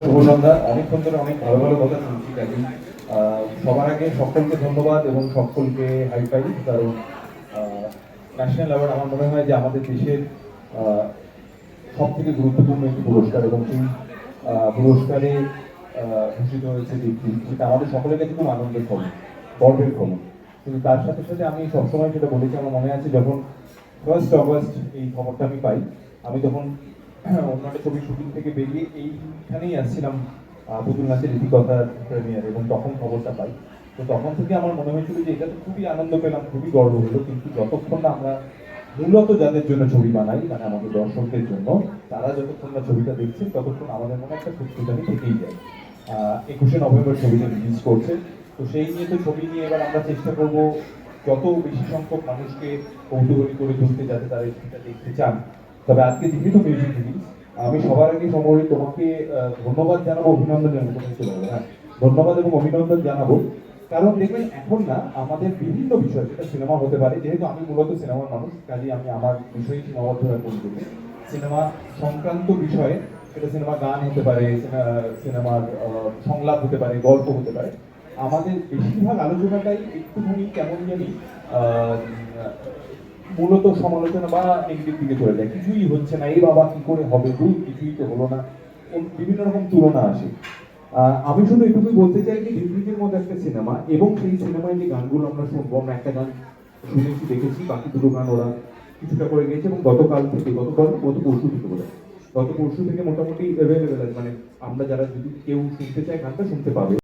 শুভসন্ধ্যা। অনেকক্ষণ ধরে অনেক ভালো ভালো কথা শুনছি কাজী। সবার আগে সকলকে ধন্যবাদ এবং সকলকে হাইফাই। কারণ ন্যাশনাল অ্যাওয়ার্ড আমার মনে হয় যে আমাদের দেশের সব থেকে গুরুত্বপূর্ণ একটি পুরস্কার, এবং সেই পুরস্কারে ভূষিত হয়েছে দীপ্তি। সেটা আমাদের সকলের কাছে খুব আনন্দের খবর, গর্বের খবর। কিন্তু তার সাথে সাথে আমি সবসময় সেটা বলেছি, আমার মনে আছে যখন 1 অগস্ট এই খবরটা আমি পাই, আমি তখন অন্য একটা ছবির শুটিং থেকে বেরিয়ে এইখানেই আসছিলাম পুতুল নাচের রীতিকথার প্রিমিয়ার, এবং তখন খবরটা পাই। তো তখন থেকে আমার মনে হয়েছিল যে এটা তো খুবই আনন্দ পেলাম, খুবই গর্ব হলো, কিন্তু যতক্ষণ না আমরা মূলত যাদের জন্য ছবি বানাই, মানে আমাদের দর্শকদের জন্য, তারা যতক্ষণ না ছবিটা দেখছেন ততক্ষণ আমাদের মনে একটা ফুটফুটানি থেকেই যায়। 21শে নভেম্বর ছবিটা রিলিজ করছে। তো সেই নিয়ে তো ছবি নিয়ে এবার আমরা চেষ্টা করব যত বেশি সংখ্যক মানুষকে কৌতূহলী করে তুলতে, যাতে তারা এটা দেখতে চান। তবে আজকে যেহেতু মিউজিক রিলিজ, আমি সবার আগে সময় তোমাকে ধন্যবাদ জানাবো, অভিনন্দন জানাবো। হ্যাঁ, ধন্যবাদ এবং অভিনন্দন জানাবো। কারণ দেখবেন এখন না আমাদের বিভিন্ন বিষয়, সেটা সিনেমা হতে পারে, যেহেতু আমি মূলত সিনেমার মানুষ, কাজে আমি আমার বিষয়ে সীমাবদ্ধ হয়ে পড়ি। সিনেমা সংক্রান্ত বিষয়ে, সেটা সিনেমা গান হতে পারে, সিনেমার সংলাপ হতে পারে, গল্প হতে পারে, আমাদের বেশিরভাগ আলোচনাটাই একটুখানি কেমন জানি মূলত সমালোচনা বা নেগেটিভ দিকে চলে যায়। কিছুই হচ্ছে না, এই বাবা কি করে হবে, কিছুই তো হলো না, বিভিন্ন রকম তুলনা আসে। আমি শুধু এটুকুই বলতে চাই যে ডিসব্রিজের মধ্যে একটা সিনেমা, এবং সেই সিনেমায় যে গানগুলো আমরা শুনবো, আমরা একটা গান শুনেছি, দেখেছি, বাকি দুটো গান ওরা কিছুটা করে গেছে, এবং গত পরশু থেকে বোধ গত পরশু থেকে মোটামুটি অ্যাভেলেবেল আছে, মানে আমরা যারা যদি কেউ শুনতে চায় গানটা শুনতে পাবে।